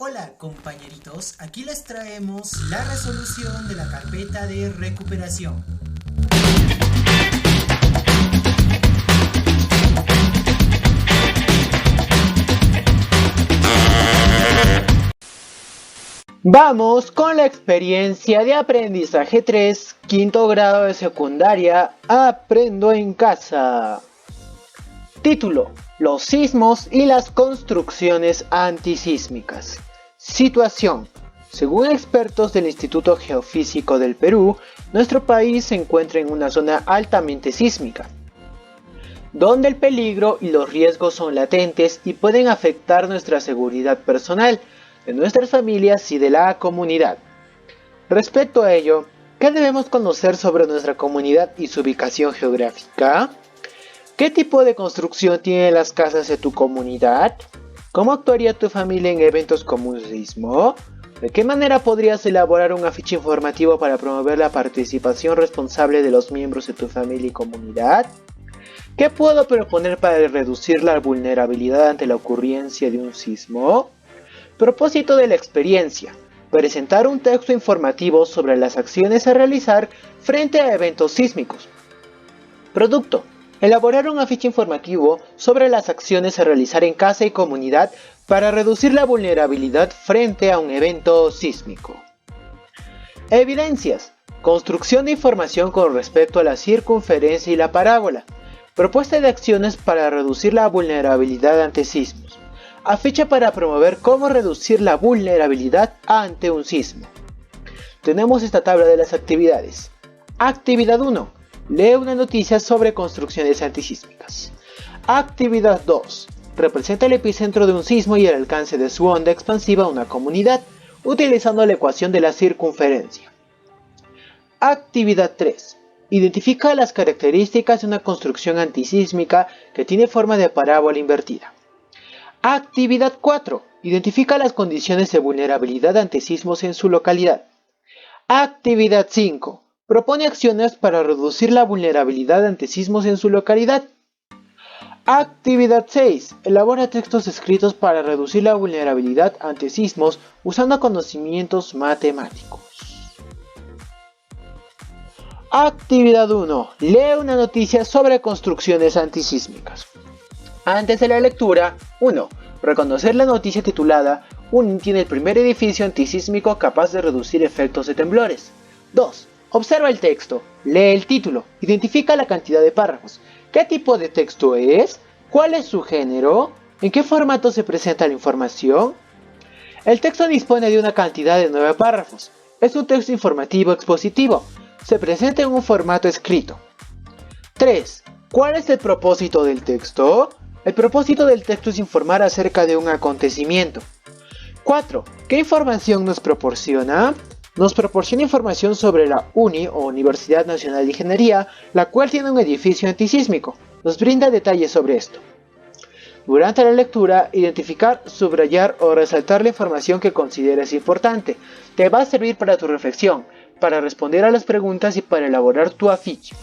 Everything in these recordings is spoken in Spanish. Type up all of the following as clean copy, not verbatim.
Hola compañeritos, aquí les traemos la resolución de la carpeta de recuperación. Vamos con la experiencia de aprendizaje 3, quinto grado de secundaria, Aprendo en casa. Título: Los sismos y las construcciones antisísmicas. Situación: según expertos del Instituto Geofísico del Perú, nuestro país se encuentra en una zona altamente sísmica, donde el peligro y los riesgos son latentes y pueden afectar nuestra seguridad personal, de nuestras familias y de la comunidad. Respecto a ello, ¿qué debemos conocer sobre nuestra comunidad y su ubicación geográfica? ¿Qué tipo de construcción tienen las casas de tu comunidad? ¿Cómo actuaría tu familia en eventos como un sismo? ¿De qué manera podrías elaborar un afiche informativo para promover la participación responsable de los miembros de tu familia y comunidad? ¿Qué puedo proponer para reducir la vulnerabilidad ante la ocurrencia de un sismo? Propósito de la experiencia: presentar un texto informativo sobre las acciones a realizar frente a eventos sísmicos. Producto: elaborar un afiche informativo sobre las acciones a realizar en casa y comunidad para reducir la vulnerabilidad frente a un evento sísmico. Evidencias: construcción de información con respecto a la circunferencia y la parábola. Propuesta de acciones para reducir la vulnerabilidad ante sismos. Afiche para promover cómo reducir la vulnerabilidad ante un sismo. Tenemos esta tabla de las actividades. Actividad 1. Lee una noticia sobre construcciones antisísmicas. Actividad 2. Representa el epicentro de un sismo y el alcance de su onda expansiva a una comunidad, utilizando la ecuación de la circunferencia. Actividad 3. Identifica las características de una construcción antisísmica que tiene forma de parábola invertida. Actividad 4. Identifica las condiciones de vulnerabilidad ante sismos en su localidad. Actividad 5. Propone acciones para reducir la vulnerabilidad ante sismos en su localidad. Actividad 6. Elabora textos escritos para reducir la vulnerabilidad ante sismos usando conocimientos matemáticos. Actividad 1. Lee una noticia sobre construcciones antisísmicas. Antes de la lectura, 1. Reconocer la noticia titulada "UNI tiene el primer edificio antisísmico capaz de reducir efectos de temblores". 2. Observa el texto, lee el título, identifica la cantidad de párrafos. ¿Qué tipo de texto es? ¿Cuál es su género? ¿En qué formato se presenta la información? El texto dispone de una cantidad de 9 párrafos. Es un texto informativo expositivo. Se presenta en un formato escrito. 3. ¿Cuál es el propósito del texto? El propósito del texto es informar acerca de un acontecimiento. 4. ¿Qué información nos proporciona? Nos proporciona información sobre la UNI o Universidad Nacional de Ingeniería, la cual tiene un edificio antisísmico. Nos brinda detalles sobre esto. Durante la lectura, identificar, subrayar o resaltar la información que consideres importante. Te va a servir para tu reflexión, para responder a las preguntas y para elaborar tu afiche.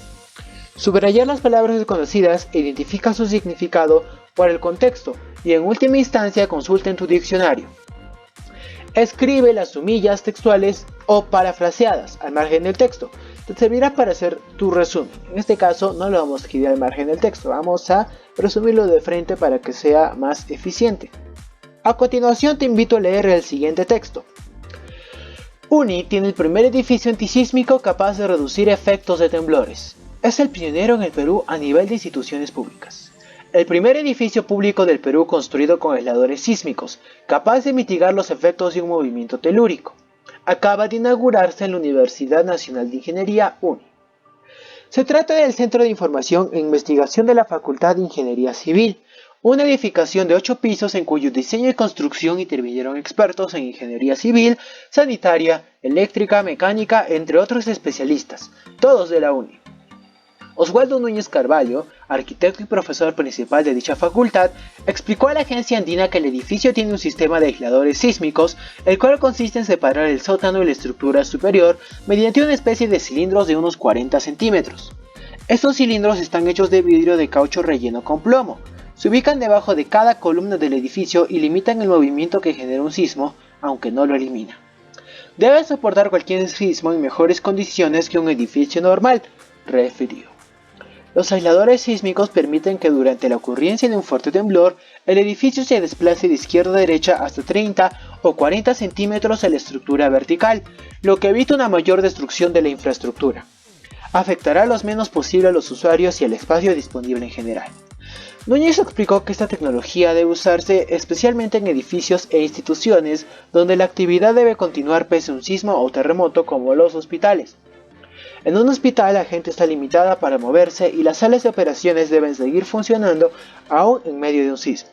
Subrayar las palabras desconocidas e identifica su significado por el contexto y en última instancia consulta en tu diccionario. Escribe las sumillas textuales o parafraseadas al margen del texto. Te servirá para hacer tu resumen. En este caso no lo vamos a escribir al margen del texto, vamos a resumirlo de frente para que sea más eficiente. A continuación te invito a leer el siguiente texto. UNI tiene el primer edificio antisísmico capaz de reducir efectos de temblores. Es el pionero en el Perú a nivel de instituciones públicas. El primer edificio público del Perú construido con aisladores sísmicos, capaz de mitigar los efectos de un movimiento telúrico. Acaba de inaugurarse en la Universidad Nacional de Ingeniería, UNI. Se trata del Centro de Información e Investigación de la Facultad de Ingeniería Civil, una edificación de 8 pisos en cuyo diseño y construcción intervinieron expertos en ingeniería civil, sanitaria, eléctrica, mecánica, entre otros especialistas, todos de la UNI. Oswaldo Núñez Carvalho, arquitecto y profesor principal de dicha facultad, explicó a la agencia andina que el edificio tiene un sistema de aisladores sísmicos, el cual consiste en separar el sótano y la estructura superior mediante una especie de cilindros de unos 40 centímetros. Estos cilindros están hechos de vidrio de caucho relleno con plomo. Se ubican debajo de cada columna del edificio y limitan el movimiento que genera un sismo, aunque no lo elimina. Debe soportar cualquier sismo en mejores condiciones que un edificio normal, refirió. Los aisladores sísmicos permiten que durante la ocurrencia de un fuerte temblor, el edificio se desplace de izquierda a derecha hasta 30 o 40 centímetros de la estructura vertical, lo que evita una mayor destrucción de la infraestructura. Afectará lo menos posible a los usuarios y al espacio disponible en general. Núñez explicó que esta tecnología debe usarse especialmente en edificios e instituciones donde la actividad debe continuar pese a un sismo o terremoto, como los hospitales. En un hospital la gente está limitada para moverse y las salas de operaciones deben seguir funcionando aún en medio de un sismo.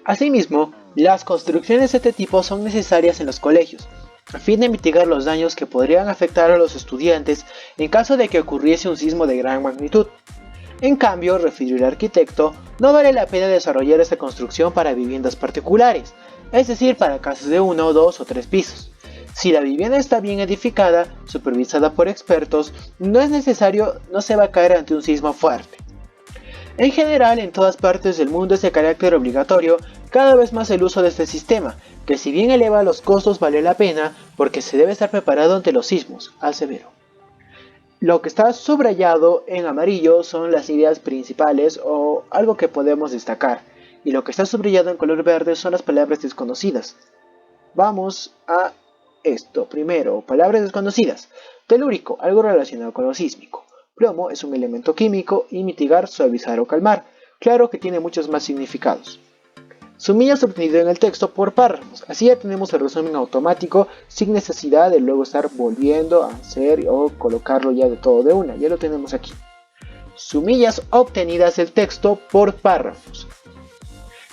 Asimismo, las construcciones de este tipo son necesarias en los colegios, a fin de mitigar los daños que podrían afectar a los estudiantes en caso de que ocurriese un sismo de gran magnitud. En cambio, refirió el arquitecto, no vale la pena desarrollar esta construcción para viviendas particulares, es decir, para casas de 1, 2 o 3 pisos. Si la vivienda está bien edificada, supervisada por expertos, no se va a caer ante un sismo fuerte. En general, en todas partes del mundo es de carácter obligatorio cada vez más el uso de este sistema, que si bien eleva los costos vale la pena porque se debe estar preparado ante los sismos, aseveró. Lo que está subrayado en amarillo son las ideas principales o algo que podemos destacar, y lo que está subrayado en color verde son las palabras desconocidas. Vamos a esto. Primero, palabras desconocidas. Telúrico, algo relacionado con lo sísmico. Plomo es un elemento químico y mitigar, suavizar o calmar. Claro que tiene muchos más significados. Sumillas obtenido en el texto por párrafos. Así ya tenemos el resumen automático sin necesidad de luego estar volviendo a hacer o colocarlo ya de todo de una. Ya lo tenemos aquí. Sumillas obtenidas del texto por párrafos.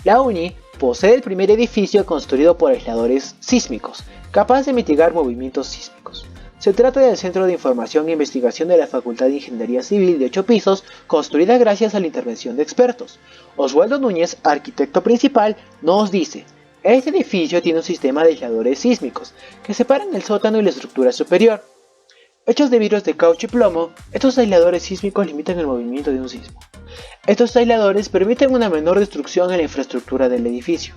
La UNI posee el primer edificio construido por aisladores sísmicos, capaz de mitigar movimientos sísmicos. Se trata del Centro de Información e Investigación de la Facultad de Ingeniería Civil de 8 pisos, construida gracias a la intervención de expertos. Oswaldo Núñez, arquitecto principal, nos dice: este edificio tiene un sistema de aisladores sísmicos que separan el sótano y la estructura superior. Hechos de vidrios de caucho y plomo, estos aisladores sísmicos limitan el movimiento de un sismo. Estos aisladores permiten una menor destrucción en la infraestructura del edificio.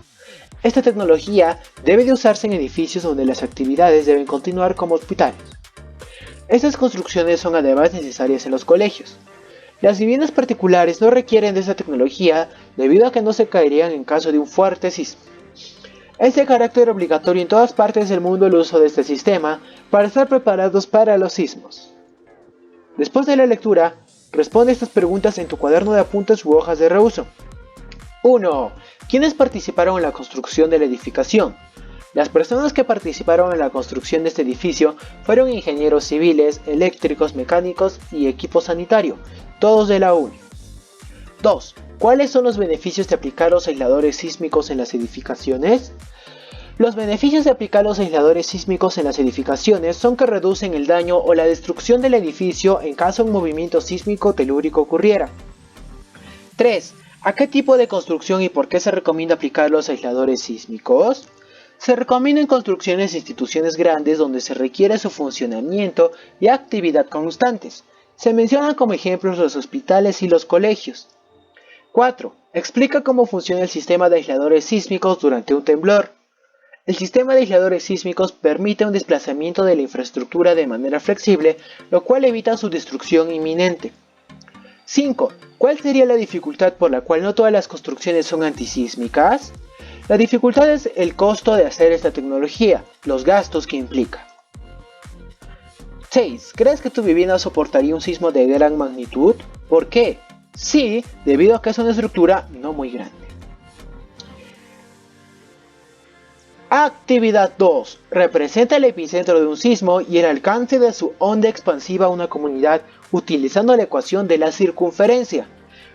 Esta tecnología debe de usarse en edificios donde las actividades deben continuar como hospitales. Estas construcciones son además necesarias en los colegios. Las viviendas particulares no requieren de esta tecnología debido a que no se caerían en caso de un fuerte sismo. Es de carácter obligatorio en todas partes del mundo el uso de este sistema para estar preparados para los sismos. Después de la lectura, responde estas preguntas en tu cuaderno de apuntes u hojas de reuso. 1. ¿Quiénes participaron en la construcción de la edificación? Las personas que participaron en la construcción de este edificio fueron ingenieros civiles, eléctricos, mecánicos y equipo sanitario, todos de la UNI. 2. ¿Cuáles son los beneficios de aplicar los aisladores sísmicos en las edificaciones? Los beneficios de aplicar los aisladores sísmicos en las edificaciones son que reducen el daño o la destrucción del edificio en caso un movimiento sísmico telúrico ocurriera. 3. ¿A qué tipo de construcción y por qué se recomienda aplicar los aisladores sísmicos? Se recomienda en construcciones e instituciones grandes donde se requiere su funcionamiento y actividad constantes. Se mencionan como ejemplos los hospitales y los colegios. 4. Explica cómo funciona el sistema de aisladores sísmicos durante un temblor. El sistema de aisladores sísmicos permite un desplazamiento de la infraestructura de manera flexible, lo cual evita su destrucción inminente. 5. ¿Cuál sería la dificultad por la cual no todas las construcciones son antisísmicas? La dificultad es el costo de hacer esta tecnología, los gastos que implica. 6. ¿Crees que tu vivienda soportaría un sismo de gran magnitud? ¿Por qué? Sí, debido a que es una estructura no muy grande. Actividad 2. Representa el epicentro de un sismo y el alcance de su onda expansiva a una comunidad utilizando la ecuación de la circunferencia.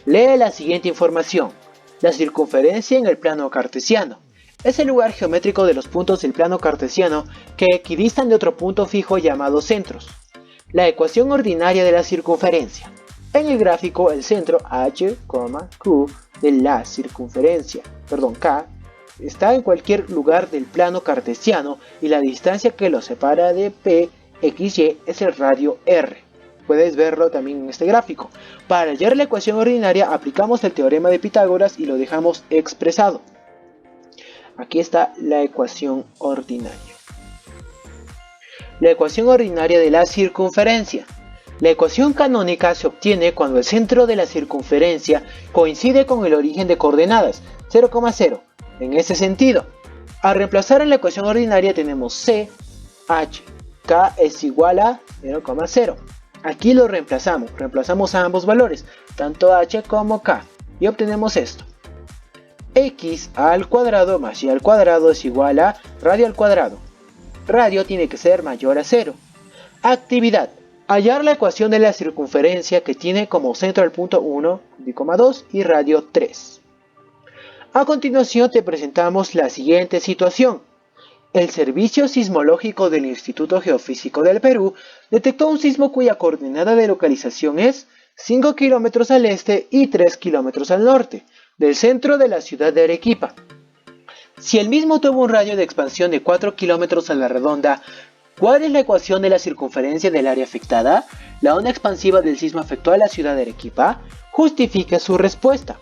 Lee la siguiente información. La circunferencia en el plano cartesiano es el lugar geométrico de los puntos del plano cartesiano que equidistan de otro punto fijo llamado centros. La ecuación ordinaria de la circunferencia. En el gráfico, el centro h, q de la circunferencia, K, está en cualquier lugar del plano cartesiano y la distancia que lo separa de P, X, Y es el radio R. Puedes verlo también en este gráfico. Para hallar la ecuación ordinaria aplicamos el teorema de Pitágoras y lo dejamos expresado. Aquí está la ecuación ordinaria. La ecuación ordinaria de la circunferencia. La ecuación canónica se obtiene cuando el centro de la circunferencia coincide con el origen de coordenadas 0,0. En este sentido, al reemplazar en la ecuación ordinaria tenemos C, H, K es igual a 0,0. Aquí lo reemplazamos a ambos valores, tanto H como K, y obtenemos esto. X al cuadrado más Y al cuadrado es igual a radio al cuadrado. Radio tiene que ser mayor a 0. Actividad. Hallar la ecuación de la circunferencia que tiene como centro el punto 1, 2 y radio 3. A continuación te presentamos la siguiente situación. El Servicio Sismológico del Instituto Geofísico del Perú detectó un sismo cuya coordenada de localización es 5 kilómetros al este y 3 kilómetros al norte del centro de la ciudad de Arequipa. Si el mismo tuvo un radio de expansión de 4 kilómetros a la redonda, ¿cuál es la ecuación de la circunferencia del área afectada? ¿La onda expansiva del sismo afectó a la ciudad de Arequipa? Justifique su respuesta.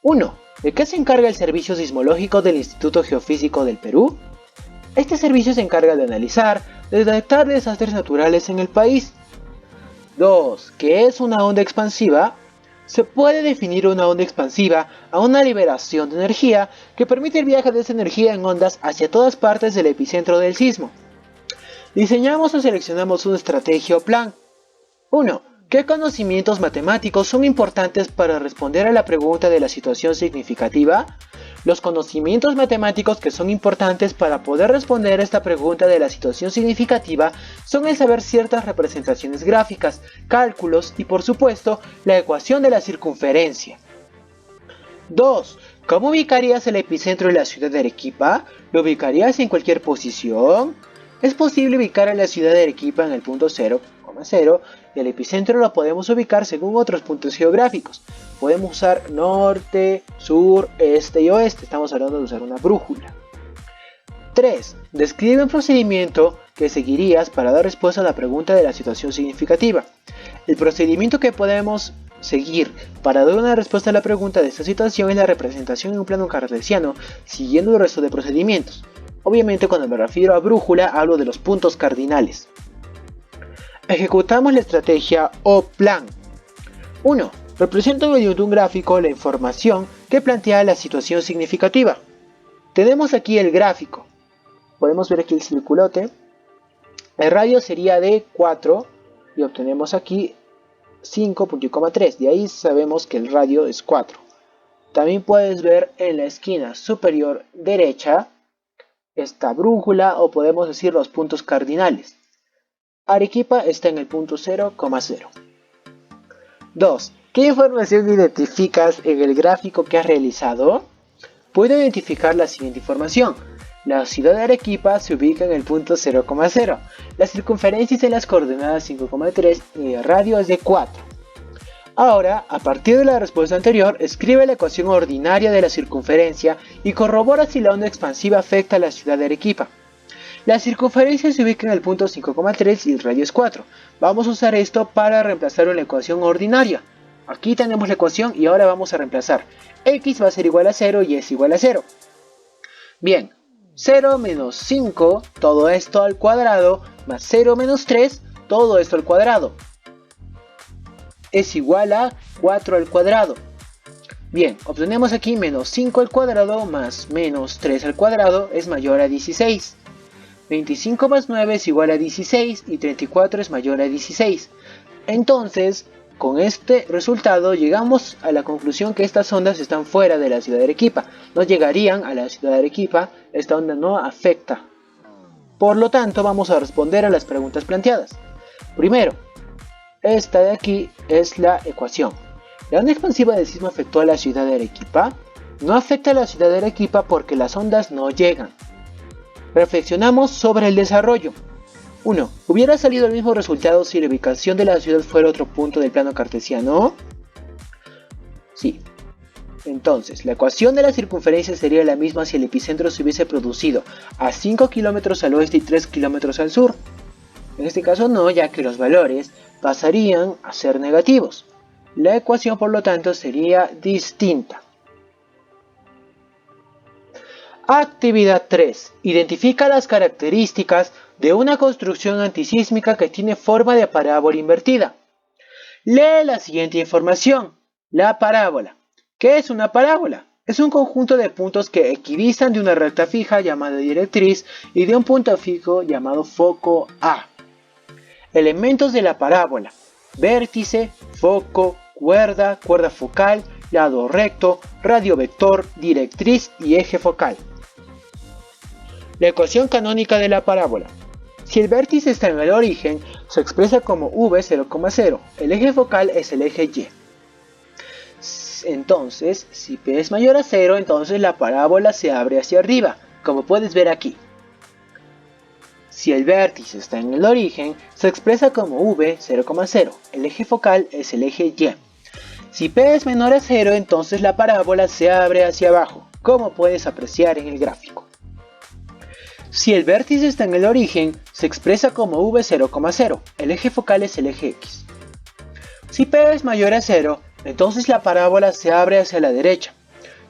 1. ¿De qué se encarga el Servicio Sismológico del Instituto Geofísico del Perú? Este servicio se encarga de analizar, de detectar desastres naturales en el país. 2. ¿Qué es una onda expansiva? Se puede definir una onda expansiva a una liberación de energía que permite el viaje de esa energía en ondas hacia todas partes del epicentro del sismo. Diseñamos o seleccionamos una estrategia o plan. 1. ¿Qué conocimientos matemáticos son importantes para responder a la pregunta de la situación significativa? Los conocimientos matemáticos que son importantes para poder responder a esta pregunta de la situación significativa son el saber ciertas representaciones gráficas, cálculos y por supuesto la ecuación de la circunferencia. 2. ¿Cómo ubicarías el epicentro de la ciudad de Arequipa? ¿Lo ubicarías en cualquier posición? Es posible ubicar a la ciudad de Arequipa en el punto 0,0 y el epicentro lo podemos ubicar según otros puntos geográficos. Podemos usar norte, sur, este y oeste. Estamos hablando de usar una brújula. 3. Describe un procedimiento que seguirías para dar respuesta a la pregunta de la situación significativa. El procedimiento que podemos seguir para dar una respuesta a la pregunta de esta situación es la representación en un plano cartesiano, siguiendo el resto de procedimientos. Obviamente, cuando me refiero a brújula, hablo de los puntos cardinales. Ejecutamos la estrategia o plan. 1. Represento mediante un gráfico la información que plantea la situación significativa. Tenemos aquí el gráfico. Podemos ver aquí el circulote. El radio sería de 4 y obtenemos aquí 5.3. De ahí sabemos que el radio es 4. También puedes ver en la esquina superior derecha esta brújula o podemos decir los puntos cardinales. Arequipa está en el punto 0,0. 2. ¿Qué información identificas en el gráfico que has realizado? Puedo identificar la siguiente información. La ciudad de Arequipa se ubica en el punto 0,0. La circunferencia es en las coordenadas 5,3 y el radio es de 4. Ahora, a partir de la respuesta anterior, escribe la ecuación ordinaria de la circunferencia y corrobora si la onda expansiva afecta a la ciudad de Arequipa. La circunferencia se ubica en el punto 5,3 y el radio es 4. Vamos a usar esto para reemplazar una ecuación ordinaria. Aquí tenemos la ecuación y ahora vamos a reemplazar. X va a ser igual a 0 y es igual a 0. Bien, 0 menos 5, todo esto al cuadrado, más 0 menos 3, todo esto al cuadrado. Es igual a 4 al cuadrado. Bien, obtenemos aquí menos 5 al cuadrado más menos 3 al cuadrado es mayor a 16. 25 más 9 es igual a 16 y 34 es mayor a 16. Entonces, con este resultado llegamos a la conclusión que estas ondas están fuera de la ciudad de Arequipa. No llegarían a la ciudad de Arequipa, esta onda no afecta. Por lo tanto, vamos a responder a las preguntas planteadas. Primero, esta de aquí es la ecuación. ¿La onda expansiva del sismo afectó a la ciudad de Arequipa? No afecta a la ciudad de Arequipa porque las ondas no llegan. Reflexionamos sobre el desarrollo. 1. ¿Hubiera salido el mismo resultado si la ubicación de la ciudad fuera otro punto del plano cartesiano? Sí. Entonces, la ecuación de la circunferencia sería la misma si el epicentro se hubiese producido a 5 kilómetros al oeste y 3 kilómetros al sur. En este caso no, ya que los valores pasarían a ser negativos. La ecuación, por lo tanto, sería distinta. Actividad 3. Identifica las características de una construcción antisísmica que tiene forma de parábola invertida. Lee la siguiente información. La parábola. ¿Qué es una parábola? Es un conjunto de puntos que equidistan de una recta fija llamada directriz y de un punto fijo llamado foco A. Elementos de la parábola: vértice, foco, cuerda, cuerda focal, lado recto, radio vector, directriz y eje focal. La ecuación canónica de la parábola. Si el vértice está en el origen, se expresa como v 0,0. El eje focal es el eje y. Entonces, si p es mayor a 0, entonces la parábola se abre hacia arriba, como puedes ver aquí. Si el vértice está en el origen, se expresa como v 0,0. El eje focal es el eje y. Si p es menor a 0, entonces la parábola se abre hacia abajo, como puedes apreciar en el gráfico. Si el vértice está en el origen, se expresa como v 0,0. El eje focal es el eje x. Si p es mayor a 0, entonces la parábola se abre hacia la derecha,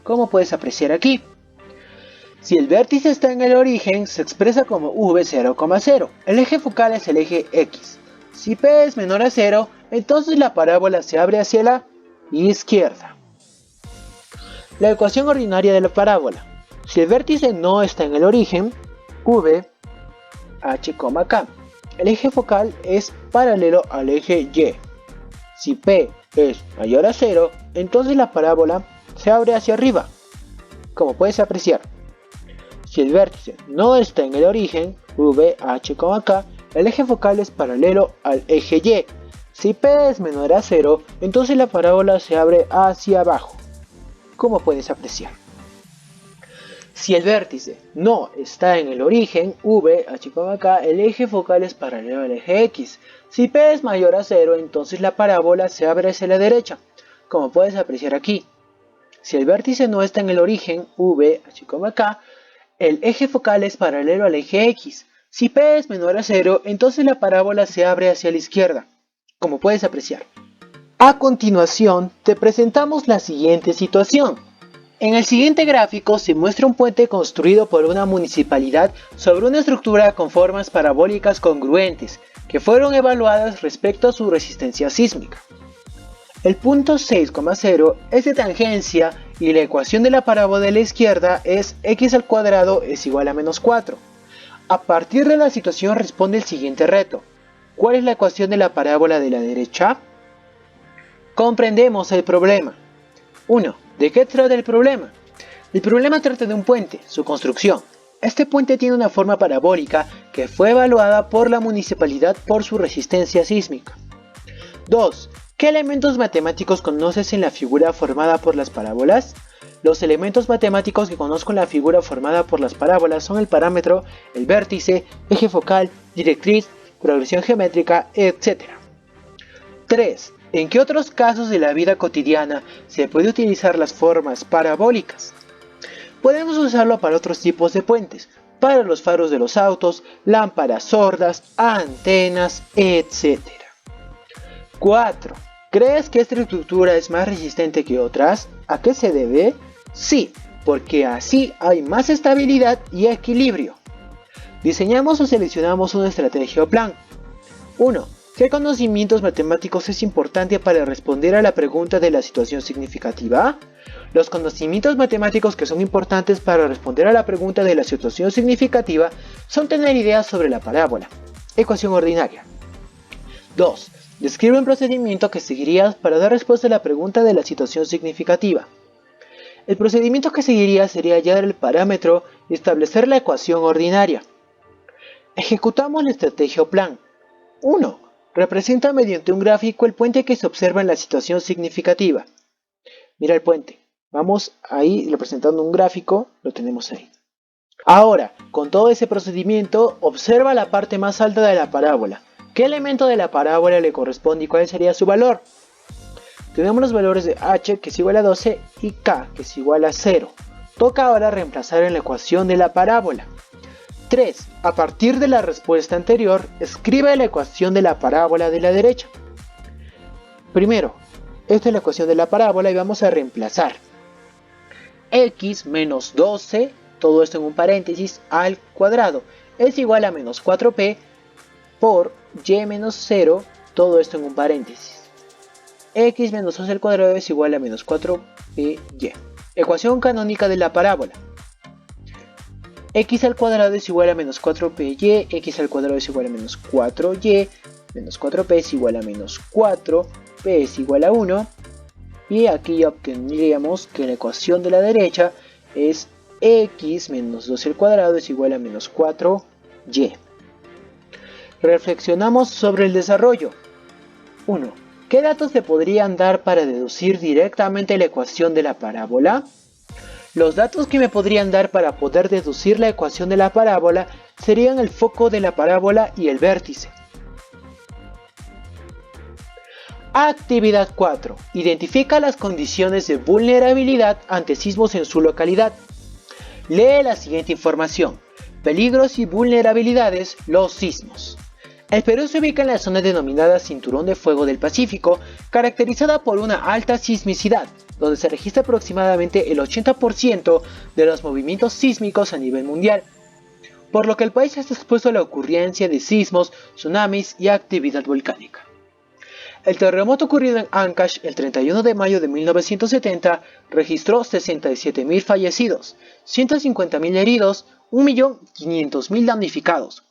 como puedes apreciar aquí. Si el vértice está en el origen, se expresa como v 0,0. El eje focal es el eje x. Si p es menor a 0, entonces la parábola se abre hacia la izquierda. La ecuación ordinaria de la parábola. Si el vértice no está en el origen, v, h, k. El eje focal es paralelo al eje y. Si p es mayor a 0, entonces la parábola se abre hacia arriba, como puedes apreciar. Si el vértice no está en el origen, v, h, k, el eje focal es paralelo al eje y. Si p es menor a 0, entonces la parábola se abre hacia abajo, como puedes apreciar. Si el vértice no está en el origen, v, h, k, el eje focal es paralelo al eje x. Si p es mayor a 0, entonces la parábola se abre hacia la derecha, como puedes apreciar aquí. Si el vértice no está en el origen, v, h, k, el eje focal es paralelo al eje x. Si p es menor a 0, entonces la parábola se abre hacia la izquierda, como puedes apreciar. A continuación, te presentamos la siguiente situación. En el siguiente gráfico se muestra un puente construido por una municipalidad sobre una estructura con formas parabólicas congruentes, que fueron evaluadas respecto a su resistencia sísmica. El punto 6,0 es de tangencia y la ecuación de la parábola de la izquierda es x al cuadrado es igual a menos 4. A partir de la situación responde el siguiente reto. ¿Cuál es la ecuación de la parábola de la derecha? Comprendemos el problema. 1. ¿De qué trata el problema? El problema trata de un puente, su construcción. Este puente tiene una forma parabólica que fue evaluada por la municipalidad por su resistencia sísmica. 2. ¿Qué elementos matemáticos conoces en la figura formada por las parábolas? Los elementos matemáticos que conozco en la figura formada por las parábolas son el parámetro, el vértice, eje focal, directriz, progresión geométrica, etc. 3. ¿En qué otros casos de la vida cotidiana se puede utilizar las formas parabólicas? Podemos usarlo para otros tipos de puentes, para los faros de los autos, lámparas sordas, antenas, etc. 4. ¿Crees que esta estructura es más resistente que otras? ¿A qué se debe? Sí, porque así hay más estabilidad y equilibrio. Diseñamos o seleccionamos una estrategia o plan. 1. ¿Qué conocimientos matemáticos es importante para responder a la pregunta de la situación significativa? Los conocimientos matemáticos que son importantes para responder a la pregunta de la situación significativa son tener ideas sobre la parábola. Ecuación ordinaria. 2. Describe un procedimiento que seguirías para dar respuesta a la pregunta de la situación significativa. El procedimiento que seguiría sería hallar el parámetro y establecer la ecuación ordinaria. Ejecutamos la estrategia o plan. 1. Representa mediante un gráfico el puente que se observa en la situación significativa. Mira el puente. Vamos ahí representando un gráfico, lo tenemos ahí. Ahora, con todo ese procedimiento, observa la parte más alta de la parábola. ¿Qué elemento de la parábola le corresponde y cuál sería su valor? Tenemos los valores de h que es igual a 12 y k que es igual a 0. Toca ahora reemplazar en la ecuación de la parábola. 3. A partir de la respuesta anterior, escribe la ecuación de la parábola de la derecha. Primero, esta es la ecuación de la parábola y vamos a reemplazar. X menos 12 todo esto en un paréntesis, al cuadrado, es igual a menos 4p por y menos 0, todo esto en un paréntesis. X menos 2 al cuadrado es igual a menos 4py. Ecuación canónica de la parábola. X al cuadrado es igual a menos 4py, x al cuadrado es igual a menos 4y, menos 4p es igual a menos 4, p es igual a 1, y aquí obtendríamos que la ecuación de la derecha es x menos 2 al cuadrado es igual a menos 4y. Reflexionamos sobre el desarrollo. 1. ¿Qué datos se podrían dar para deducir directamente la ecuación de la parábola? Los datos que me podrían dar para poder deducir la ecuación de la parábola serían el foco de la parábola y el vértice. Actividad 4. Identifica las condiciones de vulnerabilidad ante sismos en su localidad. Lee la siguiente información. Peligros y vulnerabilidades, los sismos. El Perú se ubica en la zona denominada Cinturón de Fuego del Pacífico, caracterizada por una alta sismicidad, donde se registra aproximadamente el 80% de los movimientos sísmicos a nivel mundial, por lo que el país está expuesto a la ocurrencia de sismos, tsunamis y actividad volcánica. El terremoto ocurrido en Ancash el 31 de mayo de 1970 registró 67.000 fallecidos, 150.000 heridos, 1.500.000 damnificados,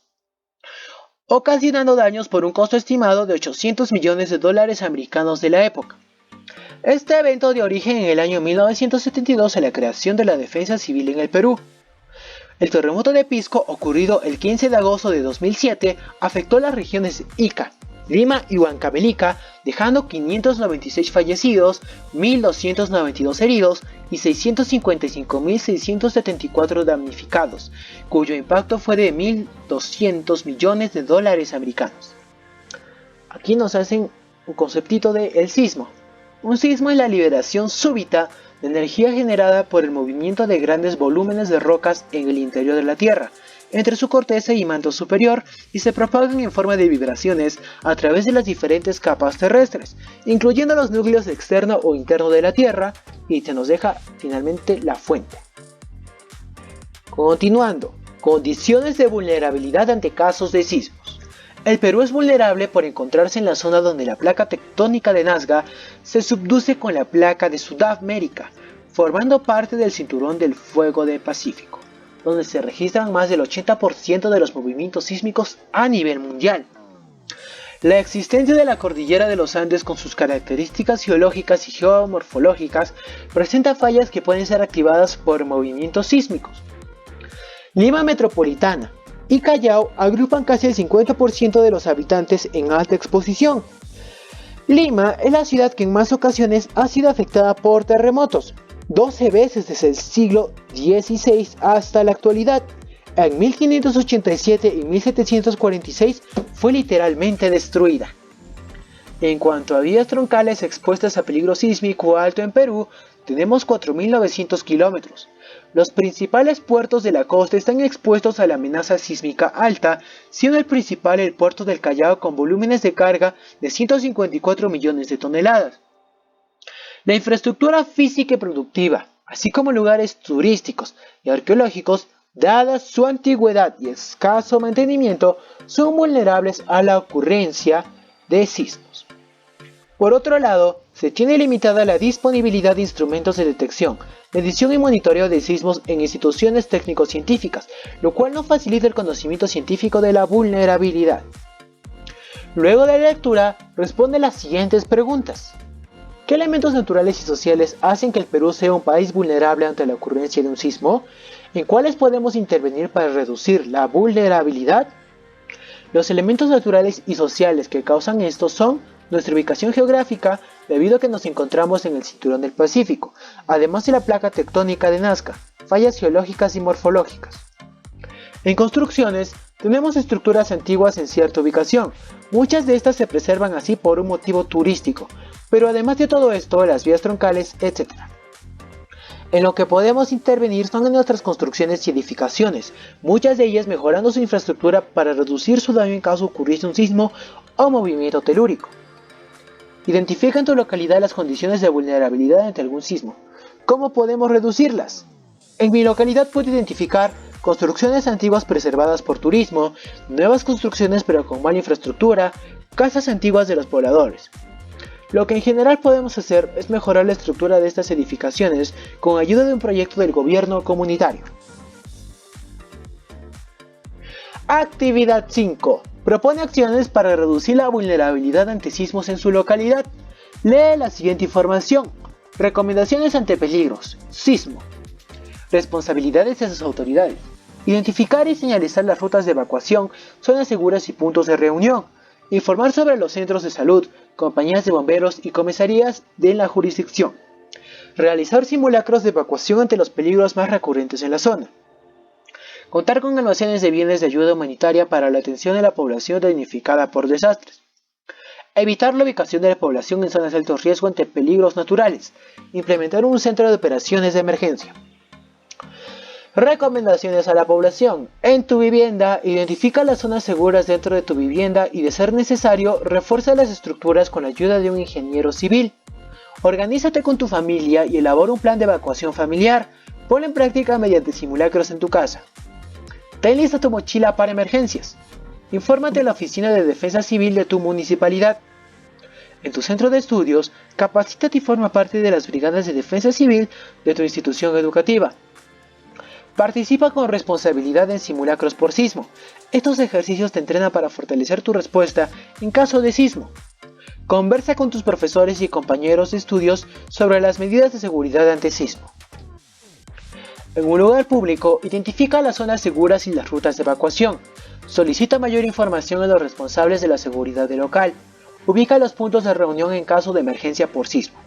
ocasionando daños por un costo estimado de $800 millones americanos de la época. Este evento dio origen en el año 1972 a la creación de la Defensa Civil en el Perú. El terremoto de Pisco, ocurrido el 15 de agosto de 2007, afectó las regiones Ica, Lima y Huancavelica, dejando 596 fallecidos, 1.292 heridos y 655.674 damnificados, cuyo impacto fue de $1.200 millones americanos. Aquí nos hacen un conceptito de el sismo. Un sismo es la liberación súbita de energía generada por el movimiento de grandes volúmenes de rocas en el interior de la Tierra, entre su corteza y manto superior, y se propagan en forma de vibraciones a través de las diferentes capas terrestres, incluyendo los núcleos externo o interno de la Tierra, y se nos deja finalmente la fuente. Continuando, condiciones de vulnerabilidad ante casos de sismos. El Perú es vulnerable por encontrarse en la zona donde la placa tectónica de Nazca se subduce con la placa de Sudamérica, formando parte del Cinturón del Fuego del Pacífico, donde se registran más del 80% de los movimientos sísmicos a nivel mundial. La existencia de la cordillera de los Andes, con sus características geológicas y geomorfológicas, presenta fallas que pueden ser activadas por movimientos sísmicos. Lima metropolitana y Callao agrupan casi el 50% de los habitantes en alta exposición. Lima es la ciudad que en más ocasiones ha sido afectada por terremotos, 12 veces desde el siglo XVI hasta la actualidad. En 1587 y 1746 fue literalmente destruida. En cuanto a vías troncales expuestas a peligro sísmico alto en Perú, tenemos 4.900 kilómetros. Los principales puertos de la costa están expuestos a la amenaza sísmica alta, siendo el principal el puerto del Callao con volúmenes de carga de 154 millones de toneladas. La infraestructura física y productiva, así como lugares turísticos y arqueológicos, dada su antigüedad y escaso mantenimiento, son vulnerables a la ocurrencia de sismos. Por otro lado, se tiene limitada la disponibilidad de instrumentos de detección, medición y monitoreo de sismos en instituciones técnico-científicas, lo cual no facilita el conocimiento científico de la vulnerabilidad. Luego de la lectura, responde las siguientes preguntas. ¿Qué elementos naturales y sociales hacen que el Perú sea un país vulnerable ante la ocurrencia de un sismo? ¿En cuáles podemos intervenir para reducir la vulnerabilidad? Los elementos naturales y sociales que causan esto son nuestra ubicación geográfica, debido a que nos encontramos en el Cinturón del Pacífico, además de la placa tectónica de Nazca, fallas geológicas y morfológicas. En construcciones, tenemos estructuras antiguas en cierta ubicación, muchas de estas se preservan así por un motivo turístico, pero además de todo esto, las vías troncales, etc. En lo que podemos intervenir son en nuestras construcciones y edificaciones, muchas de ellas mejorando su infraestructura para reducir su daño en caso ocurriese un sismo o movimiento telúrico. Identifica en tu localidad las condiciones de vulnerabilidad ante algún sismo. ¿Cómo podemos reducirlas? En mi localidad puedo identificar construcciones antiguas preservadas por turismo, nuevas construcciones pero con mala infraestructura, casas antiguas de los pobladores. Lo que en general podemos hacer es mejorar la estructura de estas edificaciones con ayuda de un proyecto del gobierno comunitario. Actividad 5. Propone acciones para reducir la vulnerabilidad ante sismos en su localidad. Lee la siguiente información. Recomendaciones ante peligros. Sismo. Responsabilidades de sus autoridades. Identificar y señalizar las rutas de evacuación, zonas seguras y puntos de reunión. Informar sobre los centros de salud, compañías de bomberos y comisarías de la jurisdicción. Realizar simulacros de evacuación ante los peligros más recurrentes en la zona. Contar con almacenes de bienes de ayuda humanitaria para la atención de la población damnificada por desastres. Evitar la ubicación de la población en zonas de alto riesgo ante peligros naturales. Implementar un centro de operaciones de emergencia. Recomendaciones a la población. En tu vivienda, identifica las zonas seguras dentro de tu vivienda y, de ser necesario, refuerza las estructuras con la ayuda de un ingeniero civil. Organízate con tu familia y elabora un plan de evacuación familiar. Ponlo en práctica mediante simulacros en tu casa. Ten lista tu mochila para emergencias. Infórmate en la oficina de defensa civil de tu municipalidad. En tu centro de estudios, capacítate y forma parte de las brigadas de defensa civil de tu institución educativa. Participa con responsabilidad en simulacros por sismo. Estos ejercicios te entrenan para fortalecer tu respuesta en caso de sismo. Conversa con tus profesores y compañeros de estudios sobre las medidas de seguridad ante sismo. En un lugar público, identifica las zonas seguras y las rutas de evacuación. Solicita mayor información a los responsables de la seguridad del local. Ubica los puntos de reunión en caso de emergencia por sismo.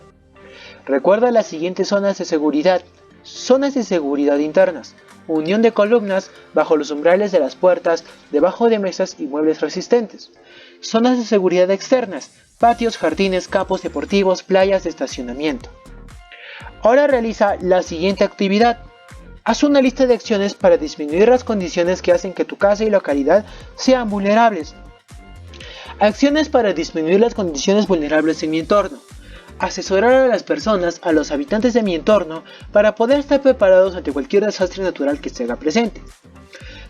Recuerda las siguientes zonas de seguridad. Zonas de seguridad internas. Unión de columnas bajo los umbrales de las puertas, debajo de mesas y muebles resistentes. Zonas de seguridad externas. Patios, jardines, campos deportivos, playas de estacionamiento. Ahora realiza la siguiente actividad. Haz una lista de acciones para disminuir las condiciones que hacen que tu casa y localidad sean vulnerables. Acciones para disminuir las condiciones vulnerables en mi entorno. Asesorar a las personas, a los habitantes de mi entorno, para poder estar preparados ante cualquier desastre natural que se haga presente.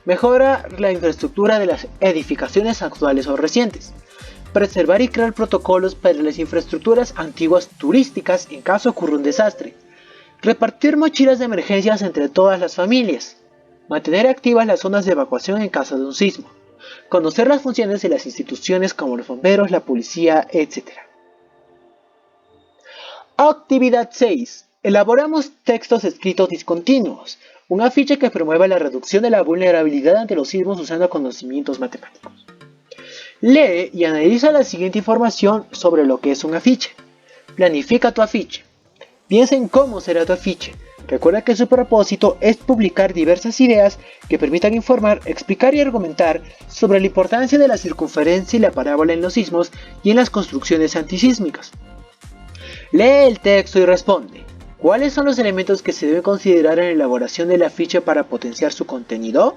Mejora la infraestructura de las edificaciones actuales o recientes. Preservar y crear protocolos para las infraestructuras antiguas turísticas en caso ocurra un desastre. Repartir mochilas de emergencias entre todas las familias. Mantener activas las zonas de evacuación en caso de un sismo. Conocer las funciones de las instituciones como los bomberos, la policía, etc. Actividad 6. Elaboramos textos escritos discontinuos. Un afiche que promueva la reducción de la vulnerabilidad ante los sismos usando conocimientos matemáticos. Lee y analiza la siguiente información sobre lo que es un afiche. Planifica tu afiche. Piensa en cómo será tu afiche. Recuerda que su propósito es publicar diversas ideas que permitan informar, explicar y argumentar sobre la importancia de la circunferencia y la parábola en los sismos y en las construcciones antisísmicas. Lee el texto y responde. ¿Cuáles son los elementos que se deben considerar en la elaboración del afiche para potenciar su contenido?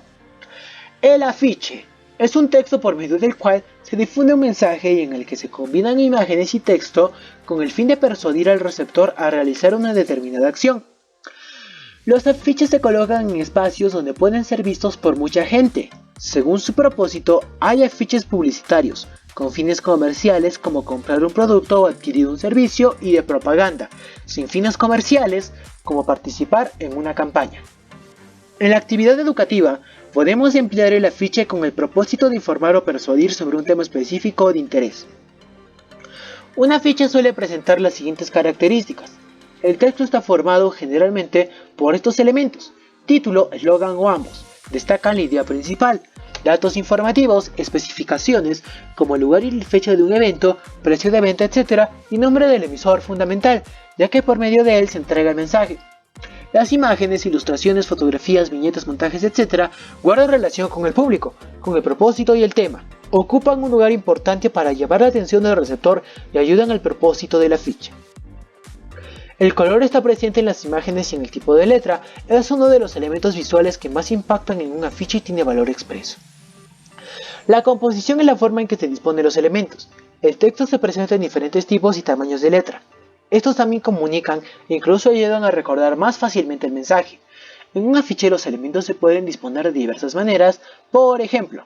El afiche es un texto por medio del cual se difunde un mensaje y en el que se combinan imágenes y texto con el fin de persuadir al receptor a realizar una determinada acción. Los afiches se colocan en espacios donde pueden ser vistos por mucha gente. Según su propósito, hay afiches publicitarios, con fines comerciales como comprar un producto o adquirir un servicio, y de propaganda, sin fines comerciales como participar en una campaña. En la actividad educativa, podemos emplear el afiche con el propósito de informar o persuadir sobre un tema específico o de interés. Un afiche suele presentar las siguientes características. El texto está formado generalmente por estos elementos: título, eslogan o ambos. Destacan la idea principal. Datos informativos, especificaciones como el lugar y fecha de un evento, precio de venta, etc. y nombre del emisor fundamental, ya que por medio de él se entrega el mensaje. Las imágenes, ilustraciones, fotografías, viñetas, montajes, etc. guardan relación con el público, con el propósito y el tema. Ocupan un lugar importante para llamar la atención del receptor y ayudan al propósito de la ficha. El color está presente en las imágenes y en el tipo de letra. Es uno de los elementos visuales que más impactan en un afiche y tiene valor expreso. La composición es la forma en que se disponen los elementos. El texto se presenta en diferentes tipos y tamaños de letra. Estos también comunican e incluso ayudan a recordar más fácilmente el mensaje. En un afiche los elementos se pueden disponer de diversas maneras, por ejemplo,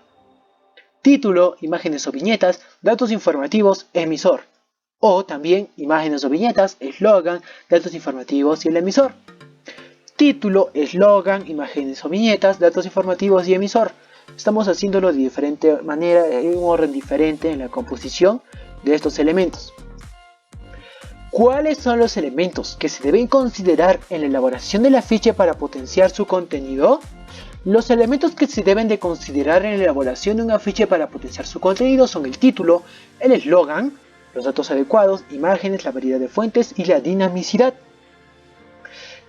título, imágenes o viñetas, datos informativos, emisor. O también imágenes o viñetas, eslogan, datos informativos y el emisor. Título, eslogan, imágenes o viñetas, datos informativos y emisor. Estamos haciéndolo de diferente manera, en un orden diferente en la composición de estos elementos. ¿Cuáles son los elementos que se deben considerar en la elaboración del afiche para potenciar su contenido? Los elementos que se deben de considerar en la elaboración de un afiche para potenciar su contenido son el título, el eslogan, los datos adecuados, imágenes, la variedad de fuentes y la dinamicidad.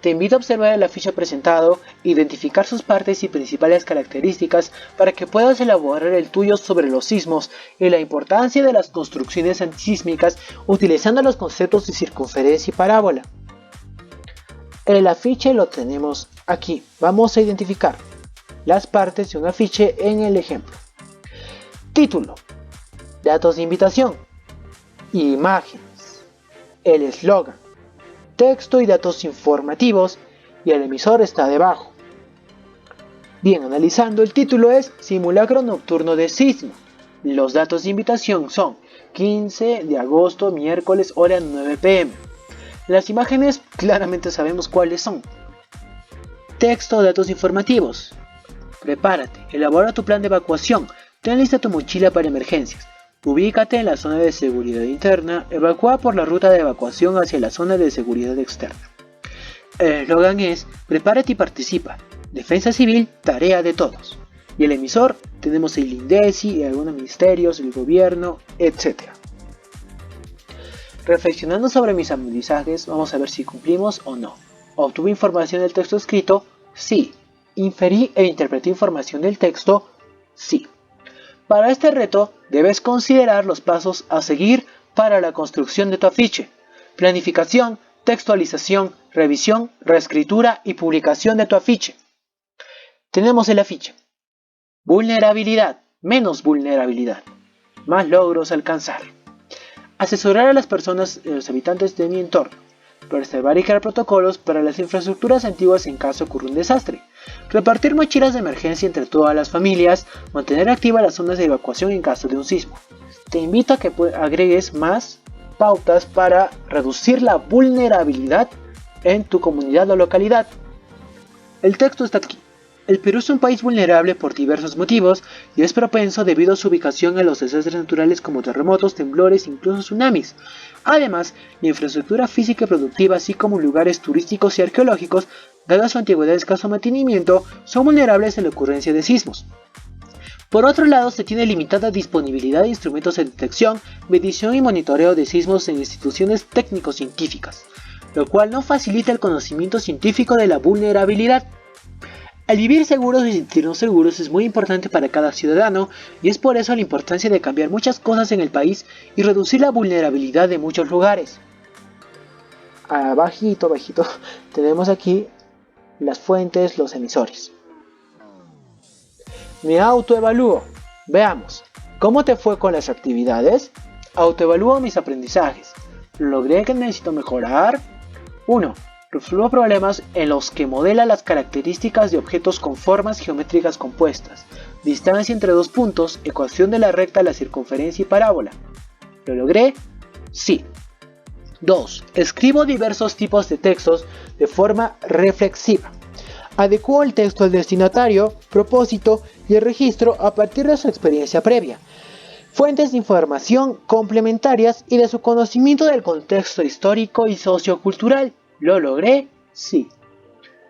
Te invito a observar el afiche presentado, identificar sus partes y principales características para que puedas elaborar el tuyo sobre los sismos y la importancia de las construcciones antisísmicas utilizando los conceptos de circunferencia y parábola. El afiche lo tenemos aquí. Vamos a identificar las partes de un afiche en el ejemplo. Título, datos de invitación, imágenes, el eslogan, texto y datos informativos, y el emisor está debajo. Bien, analizando, el título es Simulacro Nocturno de Sismo. Los datos de invitación son 15 de agosto, miércoles, hora 9 p.m. Las imágenes claramente sabemos cuáles son. Texto, datos informativos. Prepárate, elabora tu plan de evacuación, ten lista tu mochila para emergencias. Ubícate en la zona de seguridad interna, evacúa por la ruta de evacuación hacia la zona de seguridad externa. El eslogan es, prepárate y participa, defensa civil, tarea de todos. Y el emisor, tenemos el INDECI, algunos ministerios, el gobierno, etc. Reflexionando sobre mis aprendizajes, vamos a ver si cumplimos o no. ¿Obtuve información del texto escrito? Sí. ¿Inferí e interpreté información del texto? Sí. Para este reto, debes considerar los pasos a seguir para la construcción de tu afiche. Planificación, textualización, revisión, reescritura y publicación de tu afiche. Tenemos el afiche. Vulnerabilidad, menos vulnerabilidad. Más logros a alcanzar. Asesorar a las personas y los habitantes de mi entorno. Preservar y crear protocolos para las infraestructuras antiguas en caso ocurra un desastre. Repartir mochilas de emergencia entre todas las familias. Mantener activas las zonas de evacuación en caso de un sismo. Te invito a que agregues más pautas para reducir la vulnerabilidad en tu comunidad o localidad. El texto está aquí. El Perú es un país vulnerable por diversos motivos y es propenso debido a su ubicación a los desastres naturales como terremotos, temblores e incluso tsunamis. Además, la infraestructura física y productiva, así como lugares turísticos y arqueológicos, dada su antigüedad y escaso mantenimiento, son vulnerables a la ocurrencia de sismos. Por otro lado, se tiene limitada disponibilidad de instrumentos de detección, medición y monitoreo de sismos en instituciones técnico-científicas, lo cual no facilita el conocimiento científico de la vulnerabilidad. El vivir seguros y sentirnos seguros es muy importante para cada ciudadano y es por eso la importancia de cambiar muchas cosas en el país y reducir la vulnerabilidad de muchos lugares. Abajito, tenemos aquí las fuentes, los emisores. Me autoevalúo. Veamos, ¿cómo te fue con las actividades? Autoevalúo mis aprendizajes. ¿Logré que necesito mejorar? 1. Resuelvo problemas en los que modela las características de objetos con formas geométricas compuestas, distancia entre dos puntos, ecuación de la recta, la circunferencia y parábola. ¿Lo logré? Sí. 2. Escribo diversos tipos de textos de forma reflexiva. Adecuo el texto al destinatario, propósito y el registro a partir de su experiencia previa, fuentes de información complementarias y de su conocimiento del contexto histórico y sociocultural. ¿Lo logré? Sí.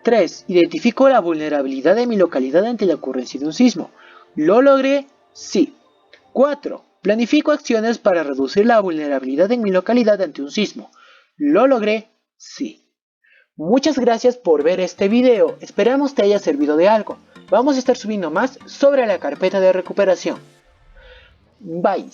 3. Identifico la vulnerabilidad de mi localidad ante la ocurrencia de un sismo. ¿Lo logré? Sí. 4. Planifico acciones para reducir la vulnerabilidad en mi localidad ante un sismo. ¿Lo logré? Sí. Muchas gracias por ver este video. Esperamos te haya servido de algo. Vamos a estar subiendo más sobre la carpeta de recuperación. Bye.